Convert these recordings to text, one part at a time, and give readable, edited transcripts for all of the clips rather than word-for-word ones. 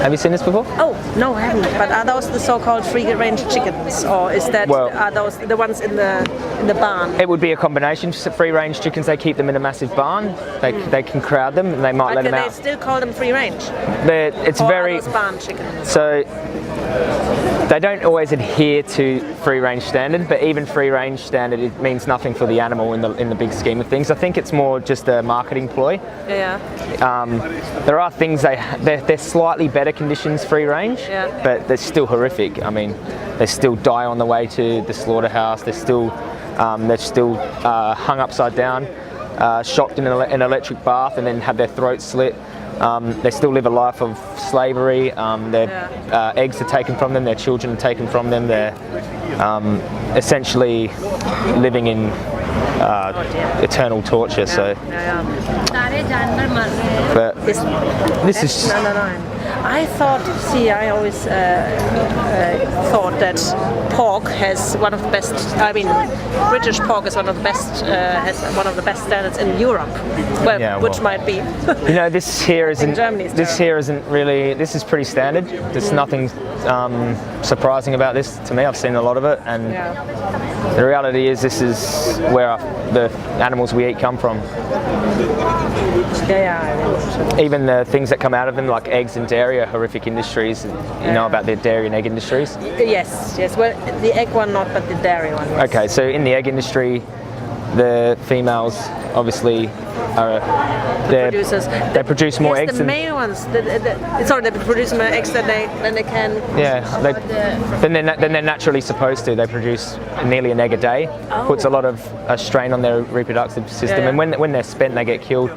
Have you seen this before? Oh, no, I haven't. But are those the so-called free-range chickens, or is that are those the ones in the barn? It would be a combination. Free-range chickens, they keep them in a massive barn. They can crowd them, and they might let them out. They still call them free-range? It's or very are those barn chickens. So they don't always adhere to free-range standard, but even free-range standard, it means nothing for the animal in the big scheme of things. I think it's more just a marketing ploy. Yeah. There are things they're slightly better conditions free-range, but they're still horrific. I mean, they still die on the way to the slaughterhouse. They're still hung upside down, shocked in an electric bath, and then have their throats slit. They still live a life of slavery. Their eggs are taken from them, their children are taken from them. They're essentially living in eternal torture. So, but this is. I thought. See, I always thought that pork has one of the best. I mean, British pork is one of the best. Has one of the best standards in Europe. Well, which might be. This here isn't. This here isn't really. This is pretty standard. There's nothing surprising about this to me. I've seen a lot of it, and the reality is, this is where the animals we eat come from. Even the things that come out of them, like eggs and dairy, are horrific industries. You know about the dairy and egg industries? Yes. Well, the egg one not, but the dairy one. Yes. Okay, so in the egg industry, the females obviously are producers. They produce more eggs. The male ones. They produce more eggs than they can. Yeah, then they're naturally supposed to. They produce nearly an egg a day. Puts a lot of strain on their reproductive system, and when they're spent, they get killed.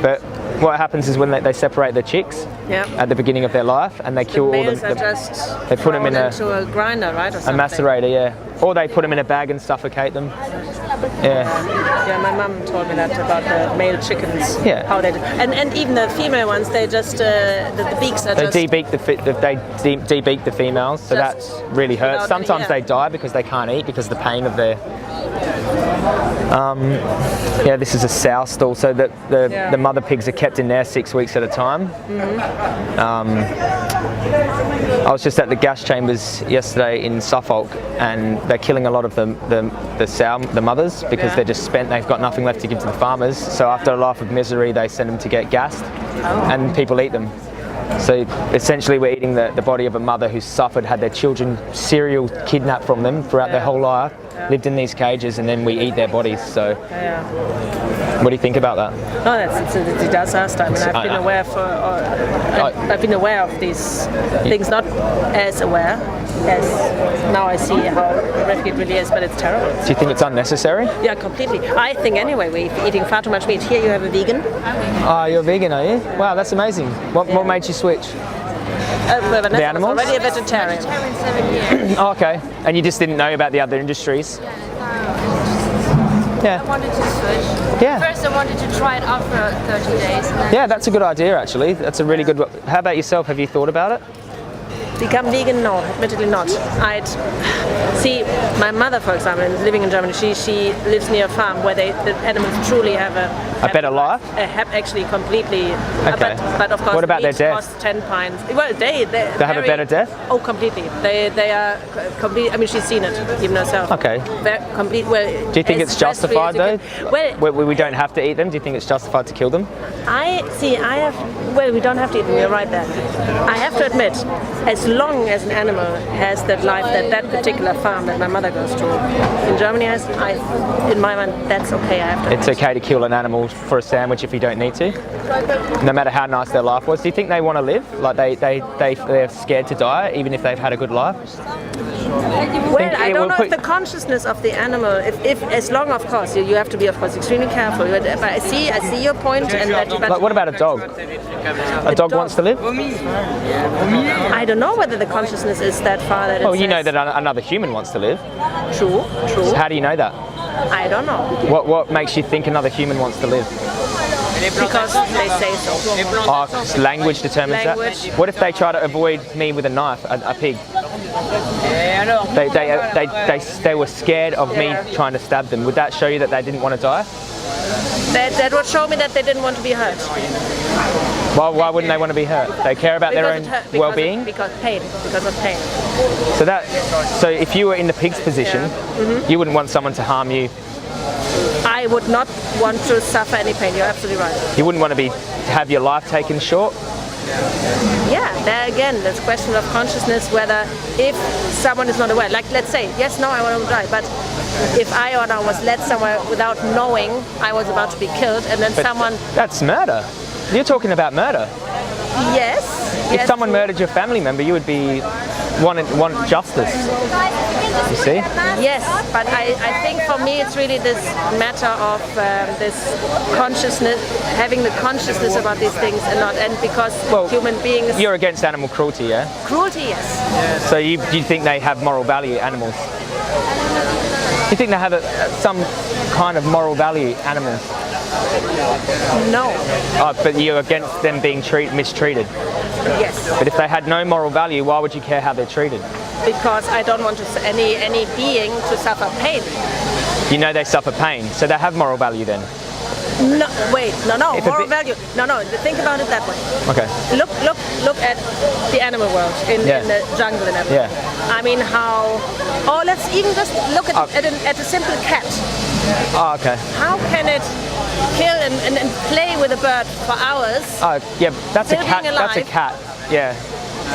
But what happens is when they separate the chicks at the beginning of their life, and they kill all them. They put them into a grinder, right, or something? A macerator, or they put them in a bag and suffocate them. Yeah, my mum told me that about the male chickens. Yeah. How they do. And even the female ones, they just the beaks are they debeak the females, so that really hurts. Sometimes they die because they can't eat because of the pain of their. This is a sow stall, so that the mother pigs are kept in there 6 weeks at a time. I was just at the gas chambers yesterday in Suffolk, and they're killing a lot of the mothers because they're just spent. They've got nothing left to give to the farmers. So after a life of misery, they send them to get gassed, and people eat them. So essentially, we're eating the body of a mother who's suffered, had their children serial kidnapped from them throughout their whole life, lived in these cages, and then we eat their bodies. So, what do you think about that? No, it's a disaster. I mean, I've been aware of these things, not as aware as now I see how horrific it really is, but it's terrible. Do you think it's unnecessary? Yeah, completely. I think anyway, we're eating far too much meat. Here you have a vegan. Oh, you're a vegan, are you? Wow, that's amazing. What made you switch? The animals? Already a vegetarian. 7 years. Oh, okay. And you just didn't know about the other industries? I wanted to switch. Yeah. First I wanted to try it out for 30 days. Yeah, that's a good idea actually. That's a really good. How about yourself? Have you thought about it? Become vegan? No, admittedly not. I'd see my mother, for example, living in Germany. She lives near a farm where the animals truly have a better life. Actually, completely. Okay. But of course, what about their death? Costs 10 pints. Well, they have a better death. Oh, completely. They are complete. I mean, she's seen it even herself. Okay. Complete. Well, do you think it's justified though? Well, we don't have to eat them. Do you think it's justified to kill them? We don't have to eat them. You're right there. I have to admit, as long as an animal has that life that particular farm that my mother goes to in Germany has, in my mind, that's okay. I have to. It's okay to kill an animal for a sandwich if you don't need to, no matter how nice their life was. Do you think they want to live? Like they're scared to die, even if they've had a good life? Well, I don't know if the consciousness of the animal, if as long, of course, you have to be, of course, extremely careful. But I see your point. And like, what about a dog? A dog wants to live? I don't know whether the consciousness is that far that. Well, you know that another human wants to live. True. So how do you know that? I don't know. What makes you think another human wants to live? Because they say so. Oh, language determines that. What if they try to avoid me with a knife, a pig? They were scared of me trying to stab them. Would that show you that they didn't want to die? That would show me that they didn't want to be hurt. Why wouldn't they want to be hurt? They care about their own well-being? Because of pain. So if you were in the pig's position, you wouldn't want someone to harm you. I would not want to suffer any pain. You're absolutely right. You wouldn't want to have your life taken short. Yeah, there again, there's a question of consciousness, whether if someone is not aware, like let's say, yes, no, I want to die, but if I or I was led somewhere without knowing I was about to be killed, and then someone... That's murder. You're talking about murder. Yes. If someone murdered your family member, you would want justice. You see? Yes, but I think for me it's really this matter of this consciousness, having the consciousness about these things, and because human beings... You're against animal cruelty, yeah? Cruelty, yes. So you think they have moral value, animals? You think they have some kind of moral value, animals? No. Oh, but you're against them being mistreated? Yes. But if they had no moral value, why would you care how they're treated? Because I don't want any being to suffer pain. You know they suffer pain, so they have moral value then? No, wait, no, moral value. No, think about it that way. Okay. Look at the animal world in the jungle and everything. Yeah. I mean let's even just look at a simple cat. Oh, okay. How can it kill and play with a bird for hours? Oh, yeah, that's a still cat. being alive? That's a cat. Yeah.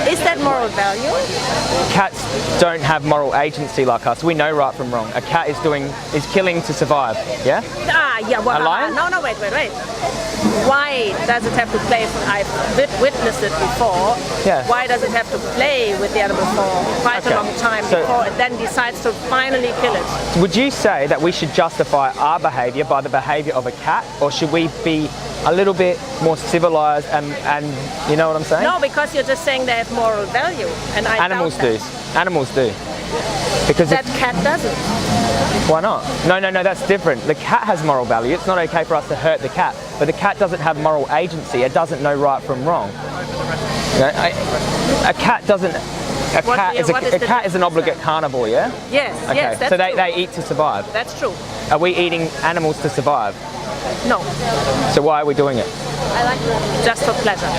Is that moral value? Cats don't have moral agency like us. We know right from wrong. A cat is killing to survive. Yeah? Yeah. Well, a lion? No, wait. Why does it have to play? I've witnessed it before. Yeah. Why does it have to play with the animal for quite a long time before it then decides to finally kill it? Would you say that we should justify our behaviour by the behaviour of a cat, or should we be a little bit more civilised and you know what I'm saying? No, because you're just saying they have moral value, and Animals do. Animals do. Because that cat doesn't. Why not? No, that's different. The cat has moral value. It's not okay for us to hurt the cat, but the cat doesn't have moral agency. It doesn't know right from wrong. You know, a cat doesn't. A cat is an obligate carnivore, yeah? Yes. Okay. Yes, that's so true. they eat to survive. That's true. Are we eating animals to survive? No. So why are we doing it? Just for pleasure.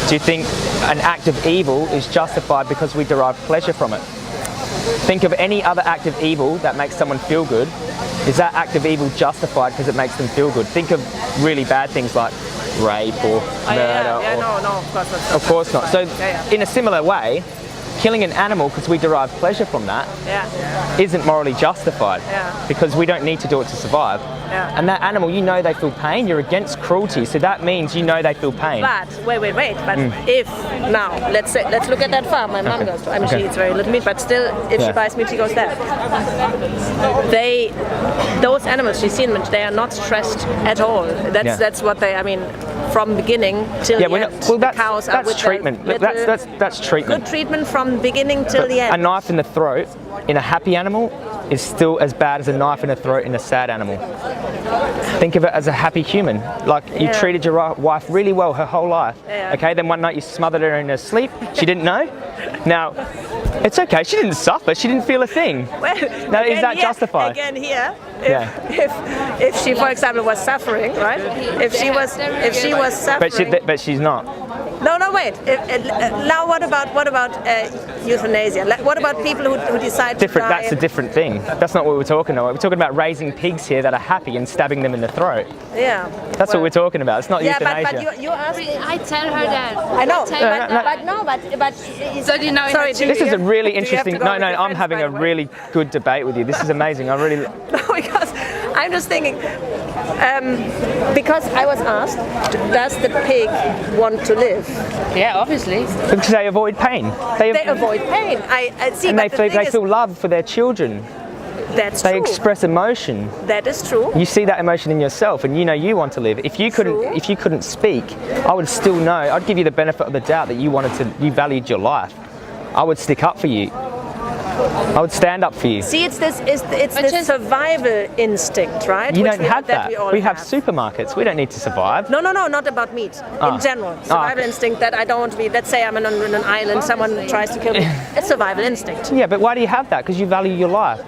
Do you think an act of evil is justified because we derive pleasure from it? Think of any other act of evil that makes someone feel good. Is that act of evil justified because it makes them feel good? Think of really bad things like rape or murder. No, of course not. Of course not. So in a similar way, killing an animal because we derive pleasure from that isn't morally justified because we don't need to do it to survive. And that animal, you know they feel pain. You're against cruelty, so that means you know they feel pain. But wait. But if now let's look at that farm. My mom goes to. I mean, she eats very little meat, but still, if she buys meat, she goes there. Those animals, she's seen them. They are not stressed at all. That's what they. I mean, from beginning till the end. Well, the cows are with treatment. That's treatment. Good treatment from beginning till the end. A knife in the throat in a happy animal is still as bad as a knife in the throat in a sad animal. Think of it as a happy human. Like you treated your wife really well her whole life. Okay, then one night you smothered her in her sleep. She didn't know. Now, it's okay. She didn't suffer. She didn't feel a thing. Now, is that justified? Again, here, if she, for example, was suffering, right? If she was suffering, but she's not. No, wait. Now, what about euthanasia? What about people who decide to die? That's a different thing. That's not what we're talking about. We're talking about raising pigs here that are happy and stabbing them in the throat. Yeah. That's what we're talking about. It's not euthanasia. But you asked me. I tell her that. I know. But so do you know? Sorry, this is a really interesting. No, I'm having a really good debate with you. This is amazing. I really. No, because I'm just thinking. Because I was asked, does the pig want to live? Yeah, obviously. Because they avoid pain. They avoid pain. I see. And they feel love for their children. That's true. They express emotion. That is true. You see that emotion in yourself, and you know you want to live. If you couldn't speak, I would still know. I'd give you the benefit of the doubt that you valued your life. I would stick up for you. I would stand up for you. See, it's this survival instinct, right? You don't have that. We have supermarkets. We don't need to survive. No, not about meat. In general, survival instinct that I don't want to be. Let's say I'm on an island, someone tries to kill me. It's survival instinct. Yeah, but why do you have that? Because you value your life.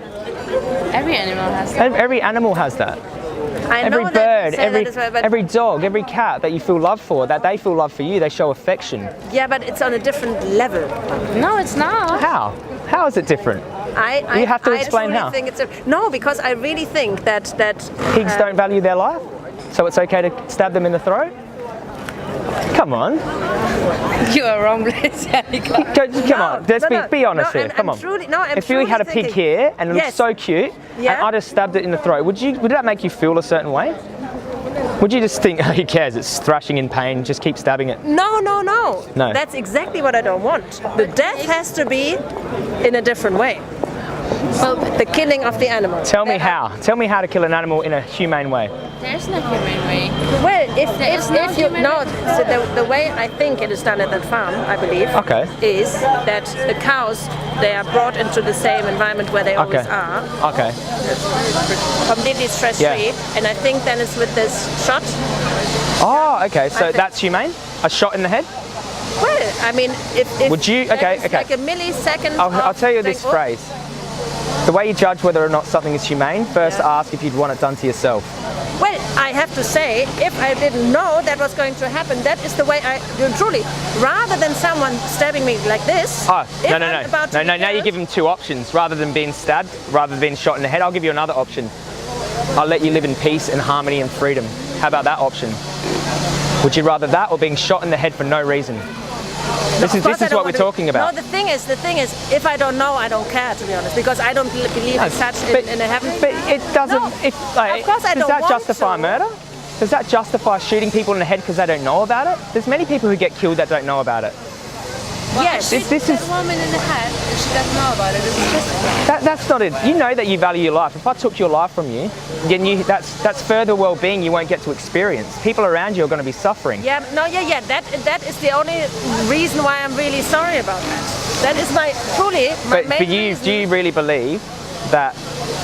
Every animal has that. Every animal has that. I know every that, bird, say that as well, but- every dog, every cat that you feel love for, that they feel love for you, they show affection. Yeah, but it's on a different level. No, it's not. How? How is it different? You have to explain truly how. Think no, because I really think that Pigs don't value their life, so it's okay to stab them in the throat? Come on. You are wrong, place, Annika. Come on, let's be honest here. Come on. If you had a pig here and it looked so cute, and I just stabbed it in the throat, would that make you feel a certain way? Would you just think, oh, who cares? It's thrashing in pain. Just keep stabbing it. No. No. That's exactly what I don't want. The death has to be in a different way. Well, the killing of the animal. Tell me how. Tell me how to kill an animal in a humane way. There's no humane way. Well, if you human no, so the way I think it is done at that farm, I believe, is that the cows, they are brought into the same environment where they always are, Okay. completely stress-free, and I think then it's with this shot. Oh, okay. So that's humane? A shot in the head? Well, I mean, if Would you? that Okay, is okay. like a millisecond. I'll tell you this like, phrase. The way you judge whether or not something is humane, first ask if you'd want it done to yourself. Well, I have to say, if I didn't know that was going to happen, that is the way I do truly. Rather than someone stabbing me like this. Oh, no. Now you give them two options. Rather than being stabbed, rather than being shot in the head, I'll give you another option. I'll let you live in peace and harmony and freedom. How about that option? Would you rather that or being shot in the head for no reason? This is what we're talking about. No, the thing is, if I don't know, I don't care, to be honest, because I don't believe in such in a heaven. But it doesn't. No, of course I does don't that want justify to. murder? Does that justify shooting people in the head because they don't know about it? There's many people who get killed that don't know about it. Yes. This is That woman in the head, and she doesn't know about it. It's just that's not it. You know that you value your life. If I took your life from you, then that's further well-being you won't get to experience. People around you are going to be suffering. Yeah. That is the only reason why I'm really sorry about that. That is my But main for you, reason. do you really believe that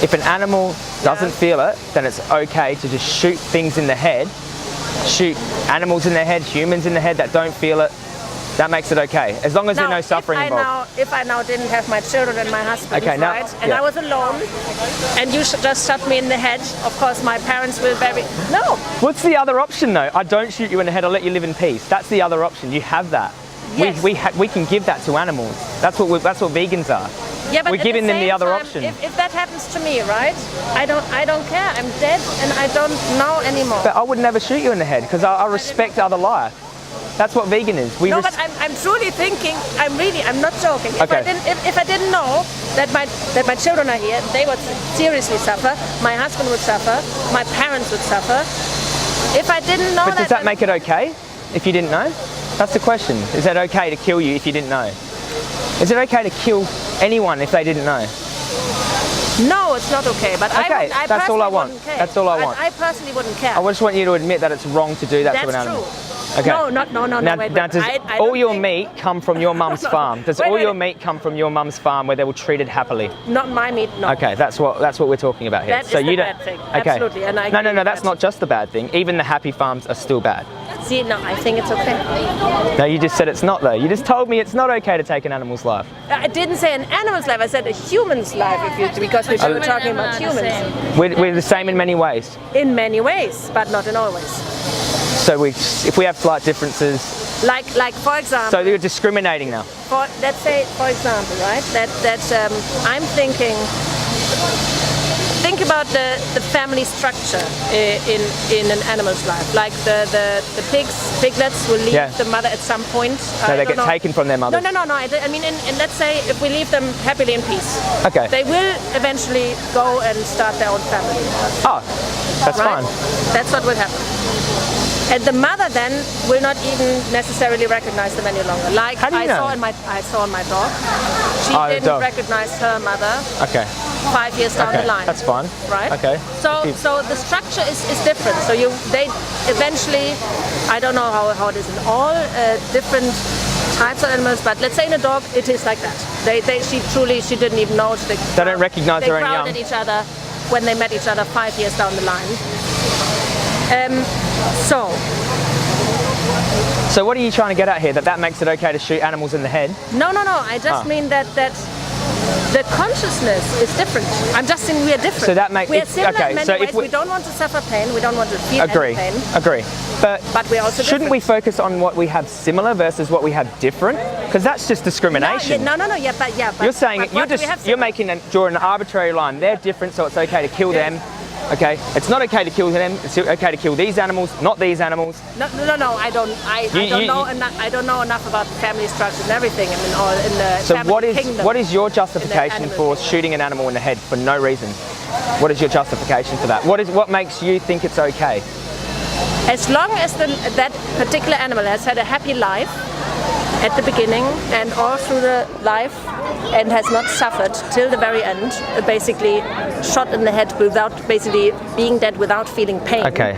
if an animal doesn't feel it, then it's okay to just shoot things in the head, shoot animals in the head, humans in the head that don't feel it? That makes it okay, as long as there's no suffering involved. If I now didn't have my children and my husband, Okay, now- right, and I was alone, and you just shot me in the head, of course my parents will very... No! What's the other option though? I don't shoot you in the head, I'll let you live in peace. That's the other option, you have that. Yes. We can give that to animals. That's what vegans are. Yeah, but We're at giving them the same other time, option. If that happens to me, right, I don't care, I'm dead and I don't know anymore. But I would never shoot you in the head because I respect other life. That's what vegan is. No, but I'm truly thinking. I'm not joking. Okay. If I didn't know that my children are here, they would seriously suffer. My husband would suffer. My parents would suffer. If I didn't know But does that make it okay if you didn't know? That's the question. Is it okay to kill you if you didn't know? Is it okay to kill anyone if they didn't know? No, it's not okay. But Okay, that's all I want. That's all I want. I personally wouldn't care. I just want you to admit that it's wrong to do that to an animal. That's true. Okay. No, Now, wait. does I all don't your think- meat come from your mum's farm? Does all your meat come from your mum's farm where they were treated happily? Not my meat, no. Okay, that's what we're talking about here. That is the bad thing. Okay. Absolutely, and I no, agree with that's that. not just the bad thing. Even the happy farms are still bad. See, no, I think it's okay. No, you just said it's not though. You just told me it's not okay to take an animal's life. I didn't say an animal's life. I said a human's life, because we were talking about humans. We're the same in many ways. In many ways, but not in all ways. So if we have slight differences, Like for example. so you're discriminating now. Let's say, for example, right? That I'm thinking. Think about the family structure in an animal's life. Like the piglets will leave the mother at some point. So they get taken from their mother. No. I mean, and let's say if we leave them happily in peace. Okay. They will eventually go and start their own family. Oh, that's Right? fine. That's what will happen. And the mother then will not even necessarily recognize them any longer. Like How do you know? I saw in my dog. She Oh, the didn't dog. recognize her mother Okay. 5 years down Okay. the line. That's fine. Right? Okay. So the structure is different. So they eventually, I don't know how it is in all different types of animals, but let's say in a dog it is like that. She didn't even know. They don't recognize her own young. They crowded each other when they met each other 5 years down the line. So what are you trying to get at here? That makes it okay to shoot animals in the head? No. I just mean that The consciousness is different. I'm just saying we are different. So that makes we are similar okay. in many So ways. if we don't want to suffer pain. We don't want to feel agree, any pain. agree. But we're also shouldn't we focus on what we have similar versus what we have different? Because that's just discrimination. No. Yeah, but you're saying you're drawing an arbitrary line. They're different, so it's okay to kill them. Okay, it's not okay to kill them. It's okay to kill these animals, not these animals. No. I don't know enough about family structures and everything. I mean, all in the so family kingdom. what is your justification for shooting an animal in the head for no reason? What is your justification for that? What makes you think it's okay? As long as that particular animal has had a happy life at the beginning and all through the life and has not suffered till the very end, basically shot in the head without basically being dead without feeling pain. Okay.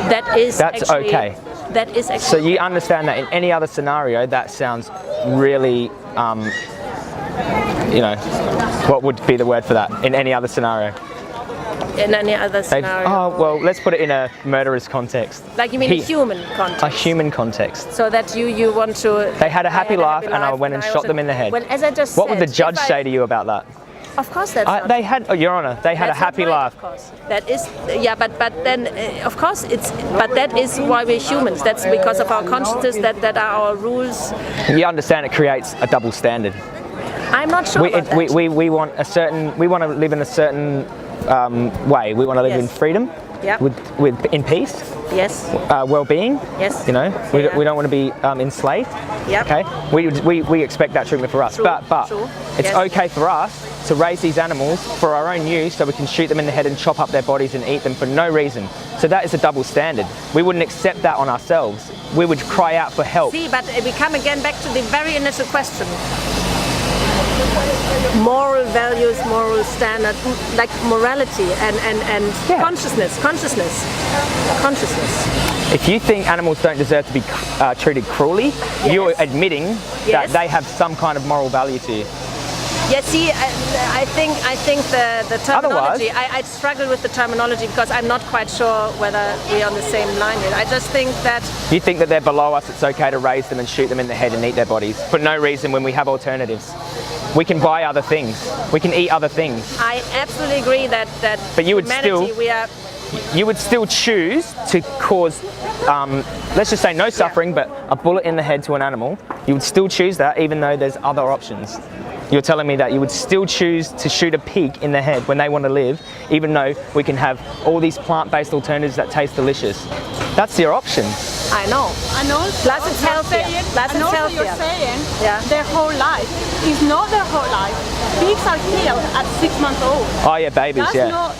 That's actually, okay. That is actually. So you understand that in any other scenario, that sounds really, what would be the word for that in any other scenario? In any other scenario. Oh, well, let's put it in a murderous context. Like you mean a human context? A human context. So that you want to... They had a happy life and I went and shot them in the head. Well, as I just what said, would the judge say to you about that? Of course that's not... They had, Your Honour, they had a happy life. Of course. That is, yeah, but then, of course, but that is why we're humans. That's because of our consciousness, that are our rules. You understand it creates a double standard. I'm not sure about that. We want to live in a certain way. We want to live in freedom, in peace, yes, well-being. Yes, we don't want to be enslaved. Yep. Okay, we expect that treatment for us, but it's okay for us to raise these animals for our own use, so we can shoot them in the head and chop up their bodies and eat them for no reason. So that is a double standard. We wouldn't accept that on ourselves. We would cry out for help. See, but we come again back to the very initial question. Moral values, moral standard, like morality and consciousness. If you think animals don't deserve to be treated cruelly, you're admitting that they have some kind of moral value to you. Yeah, see, I think the terminology, I struggle with the terminology because I'm not quite sure whether we're on the same line here. I just think that... You think that they're below us, it's okay to raise them and shoot them in the head and eat their bodies for no reason when we have alternatives. We can buy other things. We can eat other things. I absolutely agree that but you would humanity, you would still choose to cause, let's just say no suffering, but a bullet in the head to an animal. You would still choose that even though there's other options. You're telling me that you would still choose to shoot a pig in the head when they want to live, even though we can have all these plant-based alternatives that taste delicious. That's your option. I know. And also, plus it's healthier. You're saying their whole life is not their whole life. Pigs are killed at 6 months old. Oh yeah, babies,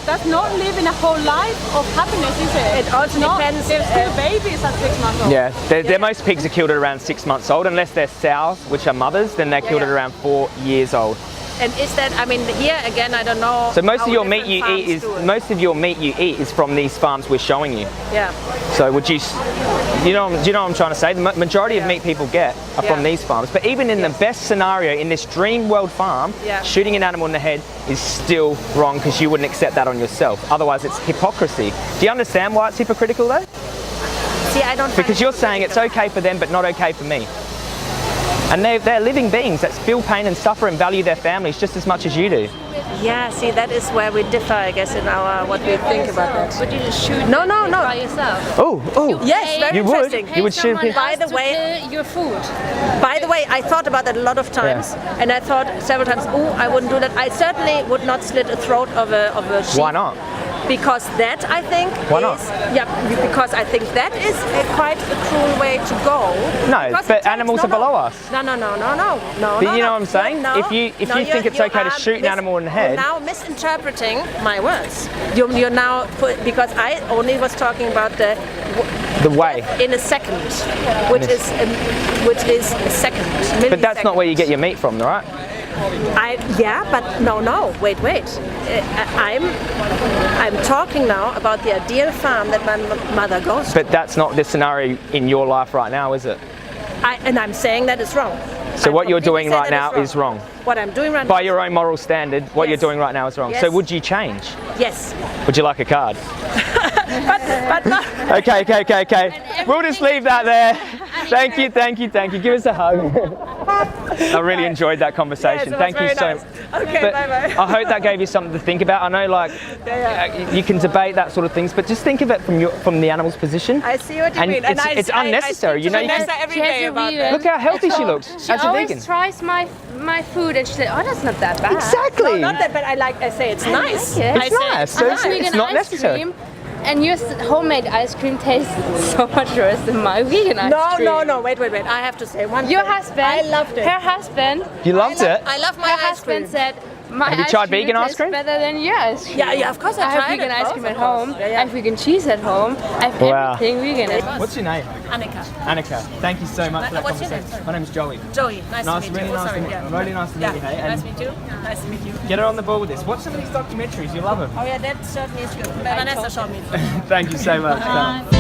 That's not living a whole life of happiness, is it? It also depends. They're still babies at 6 months old. Yeah, most pigs are killed at around 6 months old, unless they're sows, which are mothers, then they're killed at around 4 years old. And is that, I mean, here again, I don't know. So most of your meat you eat is from these farms we're showing you. Yeah. So would you, do you know what I'm trying to say? The majority of meat people get are from these farms. But even in the best scenario, in this dream world farm, shooting an animal in the head is still wrong because you wouldn't accept that on yourself. Otherwise, it's hypocrisy. Do you understand why it's hypocritical though? See, I don't. Because you're saying it's okay for them, but not okay for me. And they're living beings that feel pain and suffer and value their families just as much as you do. Yeah, see, that is where we differ, I guess, in our what we think about that. Would you just shoot no. by yourself? Oh. Yes, very interesting. You would shoot. By the way, your food. By the way, I thought about that a lot of times, and I thought several times, I wouldn't do that. I certainly would not slit the throat of a sheep. Why not? Because that, I think, because I think that is quite a cruel way to go. No, but animals are below us. No. But you know what I'm saying? If you think it's okay to shoot an animal in the head. You're now misinterpreting my words. You're now, because I only was talking about the way in a second, which is a second. But that's not where you get your meat from, right? But no. Wait. I'm talking now about the ideal farm that my mother goes to. But that's not the scenario in your life right now, is it? And I'm saying that is wrong. So what you're doing right now is wrong. What I'm doing right now. By your own moral standard, what you're doing right now is wrong. Yes. So would you change? Yes. Would you like a card? but not. Okay. We'll just leave that there. Thank you. Give us a hug. I really enjoyed that conversation. Yes, it was Thank you very so nice. much. Okay, bye-bye. I hope that gave you something to think about. I know, like, you can debate that sort of things, but just think of it from the animal's position. I see what you and mean. It's unnecessary. You know, you Vanessa can, every day about that. look how healthy she looks She as a always vegan. tries my food and she said, oh, that's not that bad. Exactly. Not that, but I say it's nice. like it. I It's say nice. I So like it's vegan not ice necessary. cream, and your homemade ice cream tastes so much worse than my vegan ice cream. No, wait. I have to say one Your thing. husband, I loved it. her husband, You loved it? I love my her ice cream. husband said, my Have you ice tried cream vegan ice tastes cream? better than your ice cream. Yeah, of course I have tried vegan it, ice both, cream of at course. home. Yeah. I have vegan cheese at home. I have Wow. everything vegan at home. What's your name? Annika. Thank you so much for that What's your conversation. name? My name is Joey. Joey, nice to meet you. Really Oh, nice sorry, to meet yeah. you. Really nice to meet you. Hey, Nice and to meet you. Nice to meet you. get her on the ball with this. Watch some of these documentaries. You'll love them. Oh yeah, that certainly is good. Vanessa showed me. Thank you so much.